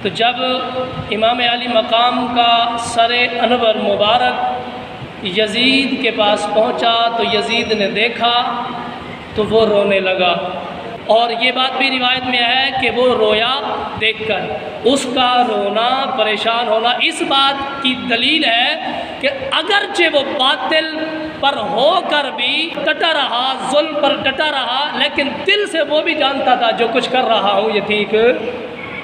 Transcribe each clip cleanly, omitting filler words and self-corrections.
تو جب امام علی مقام کا سر انور مبارک یزید کے پاس پہنچا تو یزید نے دیکھا تو وہ رونے لگا، اور یہ بات بھی روایت میں ہے کہ وہ رویا دیکھ کر، اس کا رونا، پریشان ہونا اس بات کی دلیل ہے کہ اگرچہ وہ باطل پر ہو کر بھی ڈٹا رہا، ظلم پر ڈٹا رہا، لیکن دل سے وہ بھی جانتا تھا جو کچھ کر رہا ہوں یہ ٹھیک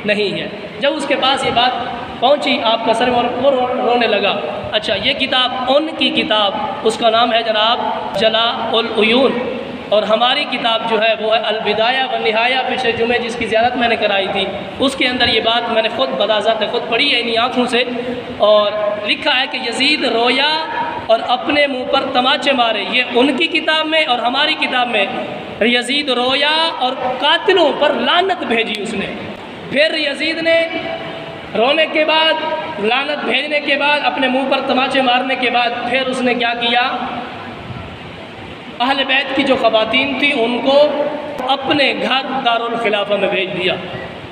نہیں ہے۔ جب اس کے پاس یہ بات پہنچی آپ کا سر وہ رونے لگا۔ اچھا، یہ کتاب ان کی کتاب، اس کا نام ہے جناب جلاء العیون، اور ہماری کتاب جو ہے وہ ہے البدایہ والنہایہ، پچھلے جمعے جس کی زیارت میں نے کرائی تھی، اس کے اندر یہ بات میں نے خود بذات خود پڑھی ہے انہی آنکھوں سے، اور لکھا ہے کہ یزید رویا اور اپنے منہ پر تماچے مارے۔ یہ ان کی کتاب میں اور ہماری کتاب میں یزید رویا اور قاتلوں پر لعنت بھیجی اس نے۔ پھر یزید نے رونے کے بعد، لعنت بھیجنے کے بعد، اپنے منہ پر تماچے مارنے کے بعد پھر اس نے کیا کیا؟ اہل بیت کی جو خواتین تھیں ان کو اپنے گھر دارالخلافہ میں بھیج دیا،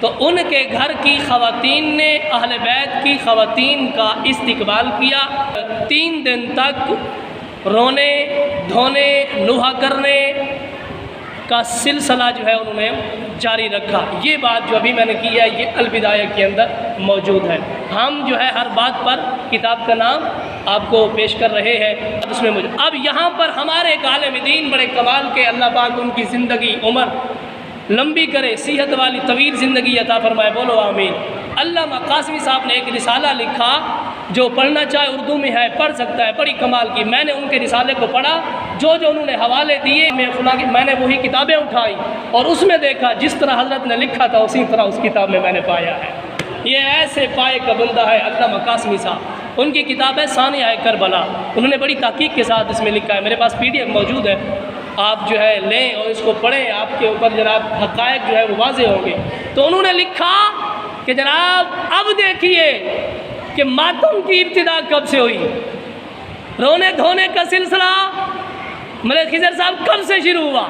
تو ان کے گھر کی خواتین نے اہل بیت کی خواتین کا استقبال کیا۔ 3 دن تک رونے دھونے نوحہ کرنے کا سلسلہ جو ہے انہوں نے جاری رکھا۔ یہ بات جو ابھی میں نے کی ہے یہ البدایہ کے اندر موجود ہے۔ ہم جو ہے ہر بات پر کتاب کا نام آپ کو پیش کر رہے ہیں، اس میں موجود۔ اب یہاں پر ہمارے ایک عالم دین بڑے کمال کے، اللہ پاک ان کی زندگی عمر لمبی کرے، صحت والی طویل زندگی عطا فرمائے، بولو آمین۔ علامہ قاسمی صاحب نے ایک رسالہ لکھا، جو پڑھنا چاہے اردو میں ہے پڑھ سکتا ہے، بڑی کمال کی۔ میں نے ان کے رسالے کو پڑھا، جو انہوں نے حوالے دیے میں نے وہی کتابیں اٹھائی اور اس میں دیکھا جس طرح حضرت نے لکھا تھا اسی طرح اس کتاب میں نے پایا ہے۔ یہ ایسے پائے کا بندہ ہے علامہ قاسمی صاحب۔ ان کی کتاب ہے ثانیہ کربلا، انہوں نے بڑی تحقیق کے ساتھ اس میں لکھا ہے، میرے پاس PDF موجود ہے، آپ جو ہے لیں اور اس کو پڑھیں، آپ کے اوپر جناب حقائق جو ہے وہ واضح ہوں گے۔ تو انہوں نے لکھا کہ جناب اب دیکھیے کہ ماتم کی ابتدا کب سے ہوئی، رونے دھونے کا سلسلہ ملک خضر صاحب کب سے شروع ہوا۔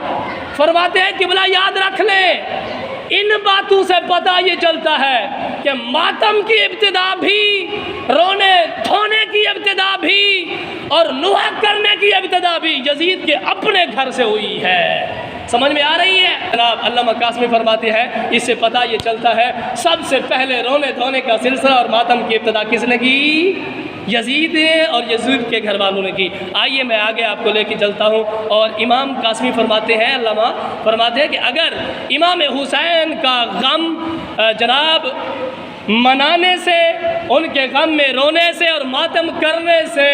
فرماتے ہیں کہ بلا یاد رکھ لیں، ان باتوں سے پتہ یہ چلتا ہے کہ ماتم کی ابتدا بھی، رونے دھونے کی ابتدا بھی اور نوحہ کرنے کی ابتدا بھی یزید کے اپنے گھر سے ہوئی ہے۔ سمجھ میں آ رہی ہے جناب؟ علامہ قاسمی فرماتے ہیں اس سے پتہ یہ چلتا ہے سب سے پہلے رونے دھونے کا سلسلہ اور ماتم کی ابتدا کس نے کی؟ یزید اور یزید کے گھر والوں نے کی۔ آئیے میں آگے آپ کو لے کے چلتا ہوں، اور امام قاسمی فرماتے ہیں، علامہ فرماتے ہیں کہ اگر امام حسین کا غم جناب منانے سے، ان کے غم میں رونے سے اور ماتم کرنے سے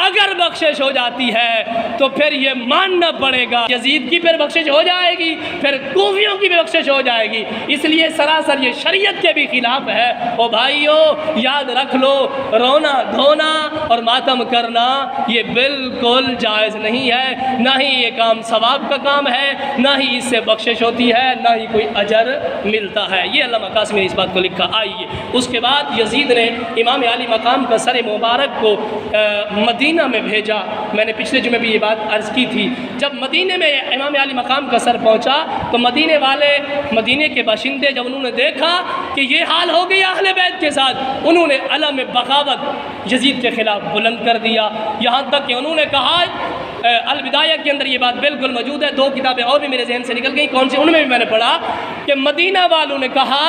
اگر بخشش ہو جاتی ہے تو پھر یہ ماننا پڑے گا یزید کی پھر بخشش ہو جائے گی، پھر کوفیوں کی بھی بخشش ہو جائے گی۔ اس لیے سراسر یہ شریعت کے بھی خلاف ہے۔ او بھائیو یاد رکھ لو، رونا دھونا اور ماتم کرنا یہ بالکل جائز نہیں ہے، نہ ہی یہ کام ثواب کا کام ہے، نہ ہی اس سے بخشش ہوتی ہے، نہ ہی کوئی اجر ملتا ہے۔ یہ علامہ قاسمی نے اس بات کو لکھا۔ آئیے اس کے بعد یزید نے امام علی مقام کا سر مبارک کو مدینہ میں بھیجا۔ میں نے پچھلے جمعے بھی یہ بات عرض کی تھی، جب مدینہ میں امام علی مقام کا سر پہنچا تو مدینے والے، مدینے کے باشندے جب انہوں نے دیکھا کہ یہ حال ہو گیا اہل بیت کے ساتھ، انہوں نے علم بغاوت یزید کے خلاف بلند کر دیا، یہاں تک کہ انہوں نے کہا، البدایہ کے اندر یہ بات بالکل موجود ہے، 2 کتابیں اور بھی میرے ذہن سے نکل گئی، کون سی؟ ان میں بھی میں نے پڑھا کہ مدینہ والوں نے کہا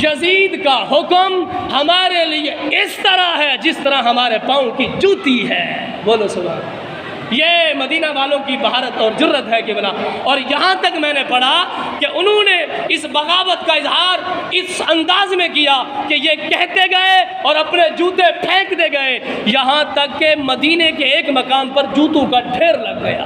یزید کا حکم ہمارے لیے اس طرح ہے جس طرح ہمارے پاؤں کی جوتی ہے۔ بولو سبحان اللہ۔ یہ مدینہ والوں کی بہارت اور جرت ہے کہ بنا، اور یہاں تک میں نے پڑھا کہ انہوں نے اس بغاوت کا اظہار اس انداز میں کیا کہ یہ کہتے گئے اور اپنے جوتے پھینک دے گئے، یہاں تک کہ مدینے کے ایک مقام پر جوتوں کا ڈھیر لگ گیا۔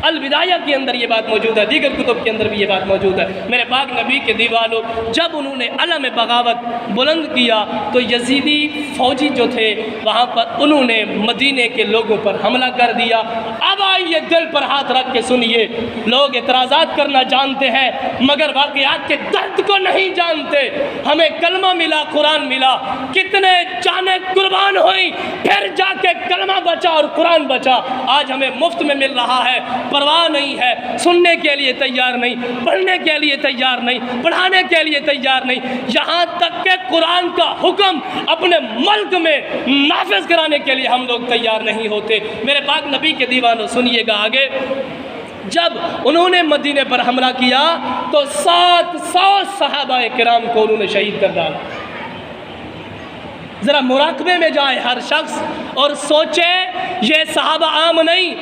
البدایہ کے اندر یہ بات موجود ہے، دیگر کتب کے اندر بھی یہ بات موجود ہے۔ میرے پاک نبی کے دیوالوں، جب انہوں نے علم بغاوت بلند کیا تو یزیدی فوجی جو تھے وہاں پر انہوں نے مدینے کے لوگوں پر حملہ کر دیا۔ اب آئیے دل پر ہاتھ رکھ کے سنیے، لوگ اعتراضات کرنا جانتے ہیں مگر واقعات کے درد کو نہیں جانتے. ہمیں کلمہ ملا, قرآن ملا, کتنے جانیں قربان ہوئی, پھر جا کے کلمہ بچا اور قرآن بچا. آج ہمیں مفت میں مل رہا ہے, پرواہ نہیں ہے, سننے کے لیے تیار نہیں, پڑھنے کے لیے تیار نہیں, پڑھانے کے لیے تیار نہیں, یہاں تک کہ قرآن کا حکم اپنے ملک میں نافذ کرانے کے لیے ہم لوگ تیار نہیں ہوتے. میرے پاک نبی کے دیوانوں سنیے گا آگے, جب انہوں نے مدینے پر حملہ کیا تو 700 صحابہ کرام کو انہوں نے شہید کر ڈالا. ذرا مراقبے میں جائے ہر شخص اور سوچے, یہ صحابہ عام نہیں.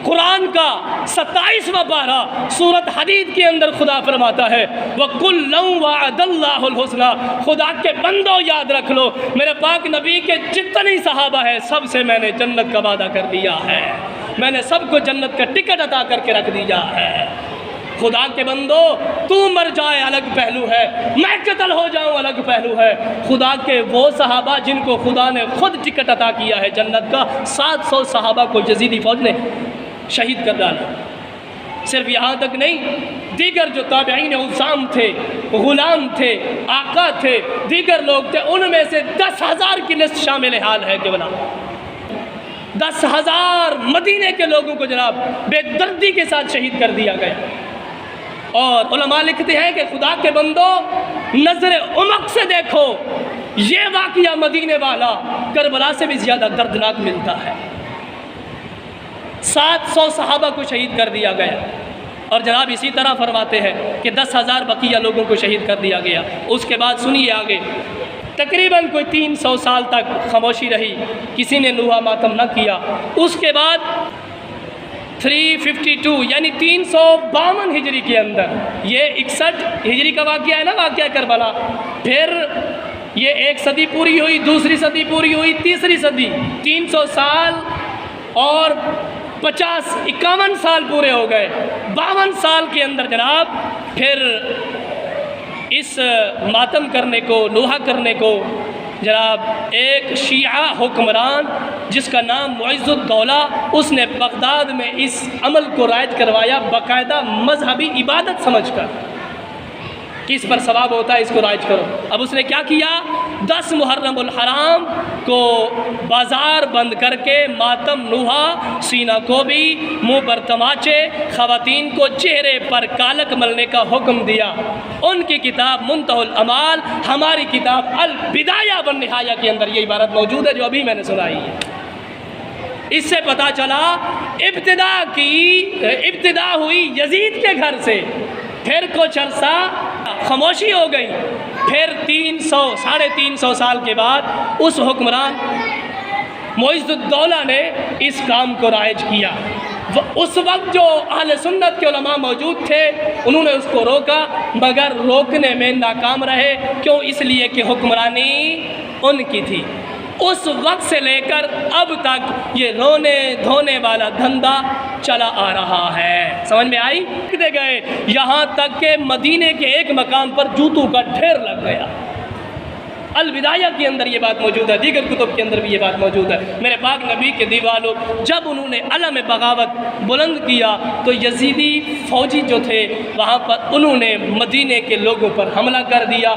قرآن کا 27واں پارہ سورۃ حدید کے اندر خدا فرماتا ہے وَكُلًّا وَعَدَ اللَّهُ الْحُسْنَى, خدا کے بندوں یاد رکھ لو, میرے پاک نبی کے جتنی صحابہ ہیں سب سے میں نے جنت کا وعدہ کر دیا ہے, میں نے سب کو جنت کا ٹکٹ عطا کر کے رکھ دیا ہے. خدا کے بندو, تو مر جائے الگ پہلو ہے, میں قتل ہو جاؤں الگ پہلو ہے. خدا کے وہ صحابہ جن کو خدا نے خود ٹکٹ عطا کیا ہے جنت کا, 700 صحابہ کو یزیدی فوج نے شہید کر ڈالا. صرف یہاں تک نہیں, دیگر جو تابعین عظام تھے, غلام تھے, آقا تھے, دیگر لوگ تھے, ان میں سے 10,000 کی لسٹ شامل حال ہے کہ بنا 10,000 مدینے کے لوگوں کو جناب بے دردی کے ساتھ شہید کر دیا گیا. اور علماء لکھتے ہیں کہ خدا کے بندو, نظر عمق سے دیکھو, یہ واقعہ مدینے والا کربلا سے بھی زیادہ دردناک ملتا ہے. 700 صحابہ کو شہید کر دیا گیا, اور جناب اسی طرح فرماتے ہیں کہ 10,000 بقیہ لوگوں کو شہید کر دیا گیا. اس کے بعد سنیے آگے, تقریباً کوئی 300 سال تک خاموشی رہی, کسی نے نوحہ ماتم نہ کیا. اس کے بعد 352 یعنی 352 ہجری کے اندر, یہ 61 ہجری کا واقعہ ہے نا, واقعہ کربلا, پھر یہ ایک صدی پوری ہوئی, دوسری صدی پوری ہوئی, تیسری صدی, 300 سال اور 51 سال پورے ہو گئے. 52 سال کے اندر جناب پھر اس ماتم کرنے کو, نوحہ کرنے کو جناب ایک شیعہ حکمران جس کا نام معز الدولہ, اس نے بغداد میں اس عمل کو رائج کروایا باقاعدہ مذہبی عبادت سمجھ کر کہ اس پر ثواب ہوتا ہے, اس کو رائج کرو. اب اس نے کیا کیا, 10 محرم الحرام کو بازار بند کر کے ماتم, نوحہ, سینہ کو بھی, منہ پر تماچے, خواتین کو چہرے پر کالک ملنے کا حکم دیا. ان کی کتاب منتہی الامال, ہماری کتاب البدایہ والنہایہ کے اندر یہ عبارت موجود ہے جو ابھی میں نے سنائی ہے. اس سے پتہ چلا ابتدا ہوئی یزید کے گھر سے, پھر کچھ عرصہ خاموشی ہو گئی, پھر 300-350 سال کے بعد اس حکمران معز الدولہ نے اس کام کو رائج کیا. اس وقت جو اہل سنت کے علماء موجود تھے انہوں نے اس کو روکا, مگر روکنے میں ناکام رہے. کیوں؟ اس لیے کہ حکمرانی ان کی تھی. اس وقت سے لے کر اب تک یہ رونے دھونے والا دھندا چلا آ رہا ہے. سمجھ میں آئی؟ دے گئے یہاں تک کہ مدینے کے ایک مقام پر جوتوں کا ڈھیر لگ گیا. البدایہ کے اندر یہ بات موجود ہے, دیگر کتب کے اندر بھی یہ بات موجود ہے. میرے پاک نبی کے دیوانوں, جب انہوں نے علم بغاوت بلند کیا تو یزیدی فوجی جو تھے وہاں پر انہوں نے مدینے کے لوگوں پر حملہ کر دیا.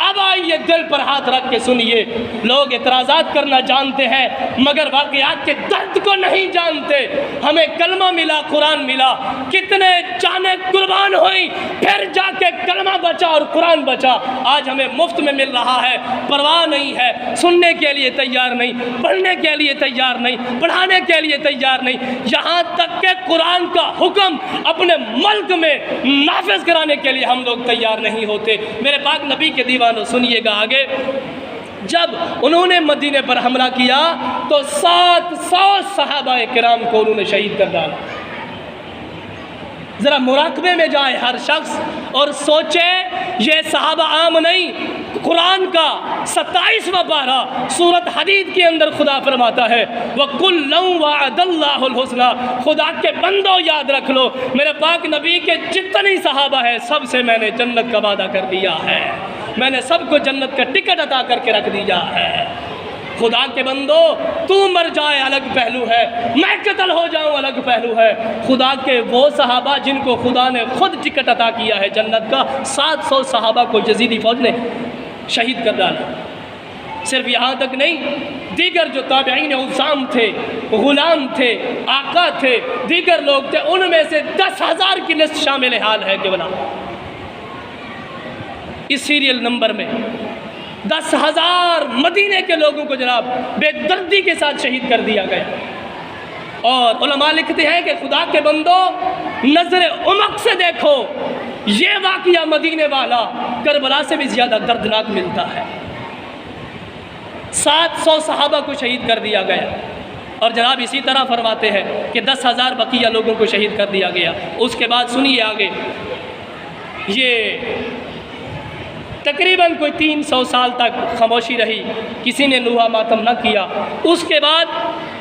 اب آئیے دل پر ہاتھ رکھ کے سنیے, لوگ اعتراضات کرنا جانتے ہیں مگر واقعات کے درد کو نہیں جانتے. ہمیں کلمہ ملا, قرآن ملا, کتنے جانیں قربان ہوئی, پھر جا کے کلمہ بچا اور قرآن بچا. آج ہمیں مفت میں مل رہا ہے, پرواہ نہیں ہے, سننے کے لیے تیار نہیں, پڑھنے کے لیے تیار نہیں, پڑھانے کے لیے تیار نہیں, یہاں تک کہ قرآن کا حکم اپنے ملک میں نافذ کرانے کے لیے ہم لوگ تیار نہیں ہوتے. میرے پاک نبی کے دیوانوں سنیے گا آگے, جب انہوں نے مدینے پر حملہ کیا تو 700 صحابہ کرام کو انہوں نے شہید کر ڈالا. ذرا مراقبے میں جائے ہر شخص اور سوچے, یہ صحابہ عام نہیں. قرآن کا 27واں پارہ سورۃ حدید کے اندر خدا فرماتا ہے وَكُلًّا وَعَدَ اللَّهُ الْحُسْنَى, خدا کے بندوں یاد رکھ لو, میرے پاک نبی کے جتنی صحابہ ہیں سب سے میں نے جنت کا وعدہ کر دیا ہے, میں نے سب کو جنت کا ٹکٹ عطا کر کے رکھ دیا ہے. خدا کے بندو تو مر جائے الگ پہلو ہے، میں قتل ہو جاؤں الگ پہلو ہے۔ خدا کے وہ صحابہ جن کو خدا نے خود ٹکٹ عطا کیا ہے جنت کا، 700 صحابہ کو یزیدی فوج نے شہید کر ڈالا۔ صرف یہاں تک نہیں، دیگر جو تابعین عظام تھے، غلام تھے، آقا تھے، دیگر لوگ تھے، ان میں سے 10,000 کی لسٹ شامل حال ہے کہ بنا اس سیریل نمبر میں 10,000 مدینے کے لوگوں کو جناب بے دردی کے ساتھ شہید کر دیا گیا۔ اور علماء لکھتے ہیں کہ خدا کے بندو نظر عمق سے دیکھو، یہ واقعہ مدینے والا کربلا سے بھی زیادہ دردناک ملتا ہے۔ 700 صحابہ کو شہید کر دیا گیا، اور جناب اسی طرح فرماتے ہیں کہ 10,000 بقیہ لوگوں کو شہید کر دیا گیا۔ اس کے بعد سنیے آگے، یہ تقریباً کوئی 300 سال تک خاموشی رہی، کسی نے نوحہ ماتم نہ کیا۔ اس کے بعد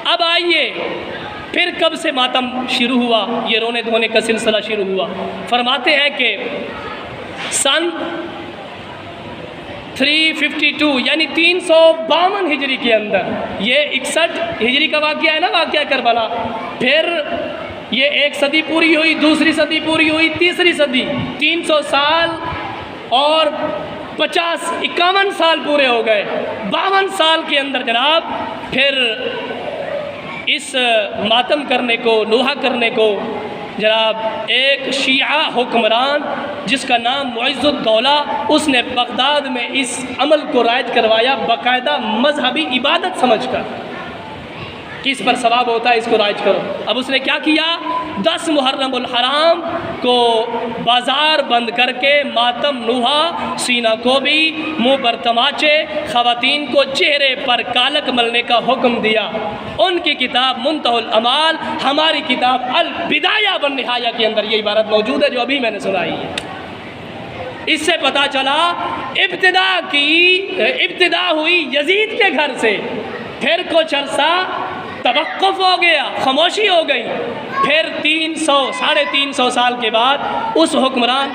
اب آئیے پھر کب سے ماتم شروع ہوا، یہ رونے دھونے کا سلسلہ شروع ہوا۔ فرماتے ہیں کہ سن 352 یعنی 352 ہجری کے اندر، یہ 61 ہجری کا واقعہ ہے نا، واقعہ کربلا، پھر یہ ایک صدی پوری ہوئی، دوسری صدی پوری ہوئی، تیسری صدی، 300 سال اور 51 سال پورے ہو گئے۔ 52 سال کے اندر جناب پھر اس ماتم کرنے کو، نوحہ کرنے کو جناب ایک شیعہ حکمران جس کا نام معز الدولہ، اس نے بغداد میں اس عمل کو رائج کروایا باقاعدہ مذہبی عبادت سمجھ کر کہ اس پر ثواب ہوتا ہے، اس کو رائج کرو۔ اب اس نے کیا کیا، 10 محرم الحرام کو بازار بند کر کے ماتم، نوحہ، سینہ کو بھی، منہ پر تماچے، خواتین کو چہرے پر کالک ملنے کا حکم دیا۔ ان کی کتاب منتہی الامال، ہماری کتاب البدایہ والنہایہ کے اندر یہ عبارت موجود ہے جو ابھی میں نے سنائی ہے۔ اس سے پتہ چلا ابتدا ہوئی یزید کے گھر سے، پھر کچھ عرصہ توقف ہو گیا، خاموشی ہو گئی، پھر 300 سال کے بعد اس حکمران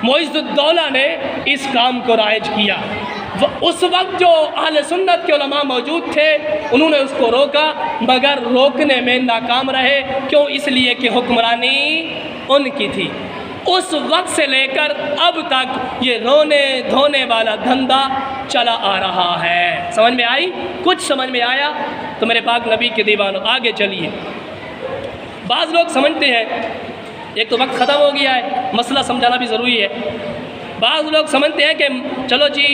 معز الدولہ نے اس کام کو رائج کیا۔ اس وقت جو اہل سنت کے علماء موجود تھے انہوں نے اس کو روکا، مگر روکنے میں ناکام رہے۔ کیوں؟ اس لیے کہ حکمرانی ان کی تھی۔ اس وقت سے لے کر اب تک یہ رونے دھونے والا دھندا چلا آ رہا ہے۔ سمجھ میں آئی؟ کچھ سمجھ میں آیا تو میرے پاک نبی کے دیوانوں آگے چلیے۔ بعض لوگ سمجھتے ہیں، ایک تو وقت ختم ہو گیا ہے، مسئلہ سمجھانا بھی ضروری ہے۔ بعض لوگ سمجھتے ہیں کہ چلو جی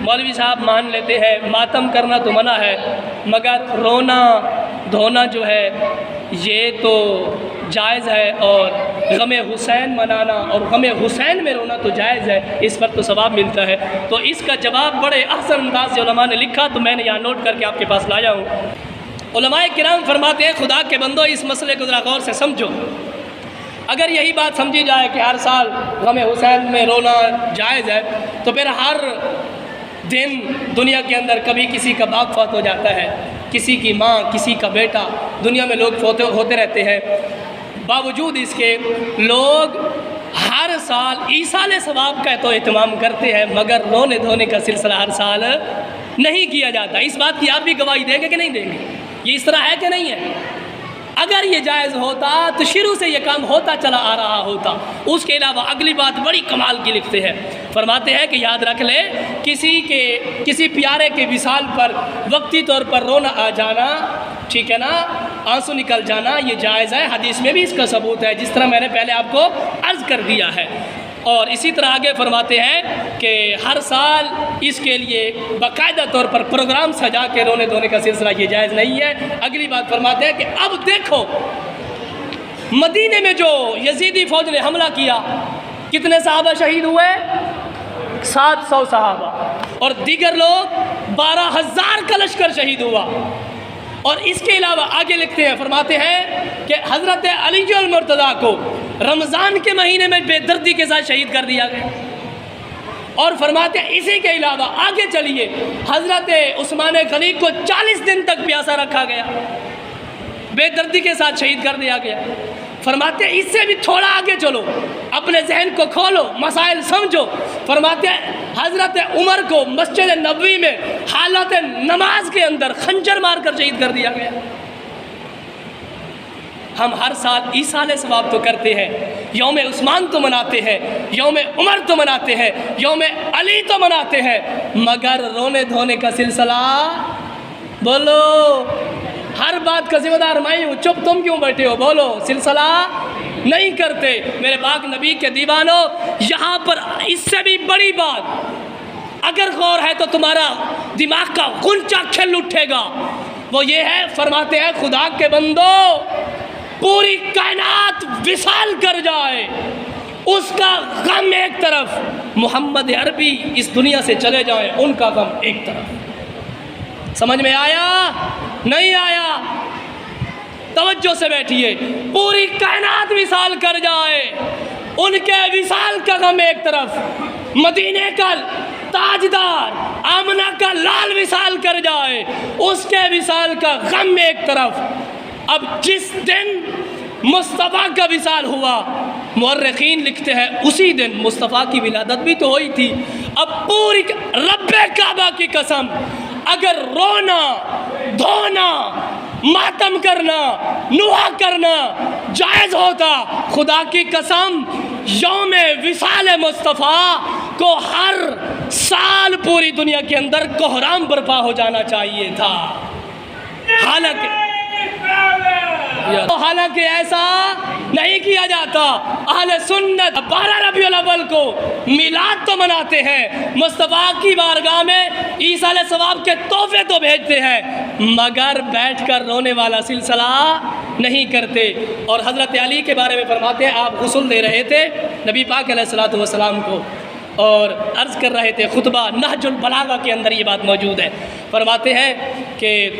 مولوی صاحب مان لیتے ہیں ماتم کرنا تو منع ہے، مگر رونا دھونا جو ہے یہ تو جائز ہے، اور غم حسین منانا اور غم حسین میں رونا تو جائز ہے، اس پر تو ثواب ملتا ہے۔ تو اس کا جواب بڑے احسن انداز سے علماء نے لکھا، تو میں نے یہاں نوٹ کر کے آپ کے پاس لایا ہوں۔ علماء کرام فرماتے ہیں خدا کے بندو اس مسئلے کو ذرا غور سے سمجھو۔ اگر یہی بات سمجھی جائے کہ ہر سال غم حسین میں رونا جائز ہے، تو پھر ہر دن دنیا کے اندر کبھی کسی کا باپ فوت ہو جاتا ہے، کسی کی ماں، کسی کا بیٹا، دنیا میں لوگ فوت ہوتے رہتے ہیں۔ باوجود اس کے لوگ ہر سال ایصال ثواب کا تو اہتمام کرتے ہیں، مگر رونے دھونے کا سلسلہ ہر سال نہیں کیا جاتا۔ اس بات کی آپ بھی گواہی دیں گے کہ نہیں دیں گے؟ یہ اس طرح ہے کہ نہیں ہے؟ اگر یہ جائز ہوتا تو شروع سے یہ کام ہوتا چلا آ رہا ہوتا۔ اس کے علاوہ اگلی بات بڑی کمال کی لکھتے ہیں، فرماتے ہیں کہ یاد رکھ لے کسی پیارے کے وصال پر وقتی طور پر رونا آ جانا، ٹھیک ہے نا، آنسو نکل جانا، یہ جائز ہے، حدیث میں بھی اس کا ثبوت ہے، جس طرح میں نے پہلے آپ کو عرض کر دیا ہے۔ اور اسی طرح آگے فرماتے ہیں کہ ہر سال اس کے لیے باقاعدہ طور پر پروگرام سجا کے رونے دھونے کا سلسلہ یہ جائز نہیں ہے۔ اگلی بات فرماتے ہیں کہ اب دیکھو مدینے میں جو یزیدی فوج نے حملہ کیا، کتنے صحابہ شہید ہوئے؟ 700 صحابہ، اور دیگر لوگ 12,000 کا لشکر شہید ہوا۔ اور اس کے علاوہ آگے لکھتے ہیں، فرماتے ہیں کہ حضرت علی المرتضیٰ کو رمضان کے مہینے میں بے دردی کے ساتھ شہید کر دیا گیا۔ اور فرماتے ہیں اسی کے علاوہ آگے چلیے، حضرت عثمان غنی کو 40 دن تک پیاسا رکھا گیا، بے دردی کے ساتھ شہید کر دیا گیا۔ فرماتے ہیں اس سے بھی تھوڑا آگے چلو، اپنے ذہن کو کھولو، مسائل سمجھو۔ فرماتے ہیں حضرت عمر کو مسجد نبوی میں حالت نماز کے اندر خنجر مار کر شہید کر دیا گیا۔ ہم ہر سال ایصال ثواب تو کرتے ہیں، یوم عثمان تو مناتے ہیں، یوم عمر تو مناتے ہیں، یوم علی تو مناتے ہیں، مگر رونے دھونے کا سلسلہ بولو، ہر بات کا ذمہ دار میں ہوں، چپ تم کیوں بیٹھے ہو، بولو، سلسلہ نہیں کرتے۔ میرے پاک نبی کے دیوانوں، یہاں پر اس سے بھی بڑی بات اگر غور ہے تو تمہارا دماغ کا غنچہ کھل اٹھے گا، وہ یہ ہے، فرماتے ہیں خدا کے بندو، پوری کائنات وصال کر جائے، اس کا غم ایک طرف، محمد عربی اس دنیا سے چلے جائیں ان کا غم ایک طرف۔ سمجھ میں آیا؟ نہیں آیا؟ توجہ سے بیٹھیے۔ پوری کائنات وصال کر جائے، ان کے وصال کا غم ایک طرف، مدینے کا تاجدار آمنہ کا لال وصال کر جائے، اس کے وصال کا غم ایک طرف۔ اب جس دن مصطفیٰ کا وصال ہوا، مورخین لکھتے ہیں اسی دن مصطفیٰ کی ولادت بھی تو ہوئی تھی۔ اب پوری رب کعبہ کی قسم، اگر رونا دھونا ماتم کرنا نوحہ کرنا جائز ہوتا، خدا کی قسم یوم وصال مصطفیٰ کو ہر سال پوری دنیا کے اندر کوہرام برپا ہو جانا چاہیے تھا۔ حالانکہ ایسا نہیں کیا جاتا۔ اہل سنت 12 ربیع الاول کو میلاد تو مناتے ہیں، مصطفیٰ کی بارگاہ میں ایصال ثواب کے تحفے تو بھیجتے ہیں، مگر بیٹھ کر رونے والا سلسلہ نہیں کرتے۔ اور حضرت علی کے بارے میں فرماتے ہیں، آپ غسل دے رہے تھے نبی پاک علیہ الصلوۃ والسلام کو، اور عرض کر رہے تھے، خطبہ نہج البلاغہ کے اندر یہ بات موجود ہے، فرماتے ہیں کہ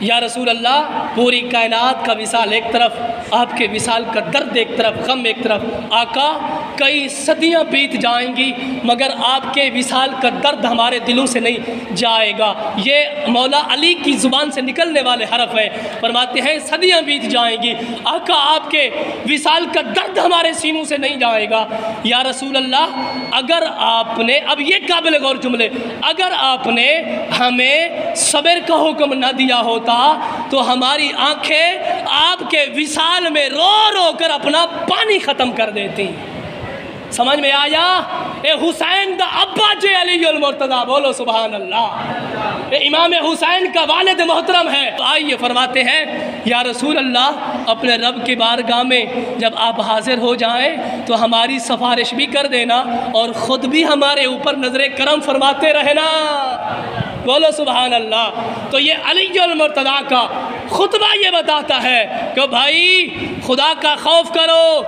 یا رسول اللہ، پوری کائنات کا وصال ایک طرف، آپ کے وصال کا درد ایک طرف، غم ایک طرف، آقا کئی صدیاں بیت جائیں گی مگر آپ کے وصال کا درد ہمارے دلوں سے نہیں جائے گا۔ یہ مولا علی کی زبان سے نکلنے والے حرف ہیں، فرماتے ہیں صدیاں بیت جائیں گی، آقا آپ کے وصال کا درد ہمارے سینوں سے نہیں جائے گا۔ یا رسول اللہ، اگر آپ نے، اب یہ قابل غور جملے، اگر آپ نے ہمیں صبر کا حکم نہ دیا ہوتا تو ہماری آنکھیں آپ کے وصال میں رو رو کر اپنا پانی ختم کر دیتی۔ سمجھ میں آیا؟ اے حسین دا ابا جے علی المرتضیٰ، بولو سبحان اللہ۔ اے امام حسین کا والد محترم ہے۔ آئیے فرماتے ہیں، یا رسول اللہ، اپنے رب کی بارگاہ میں جب آپ حاضر ہو جائیں تو ہماری سفارش بھی کر دینا اور خود بھی ہمارے اوپر نظر کرم فرماتے رہنا، بولو سبحان اللہ۔ تو یہ علی المرتضیٰ کا خطبہ یہ بتاتا ہے کہ بھائی خدا کا خوف کرو،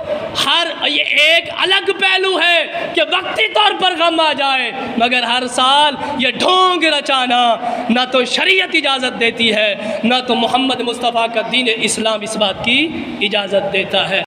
یہ ایک الگ پہلو ہے کہ وقتی طور پر غم آ جائے، مگر ہر سال یہ ڈھونگ رچانا نہ تو شریعت اجازت دیتی ہے، نہ تو محمد مصطفیٰ کا دین اسلام اس بات کی اجازت دیتا ہے۔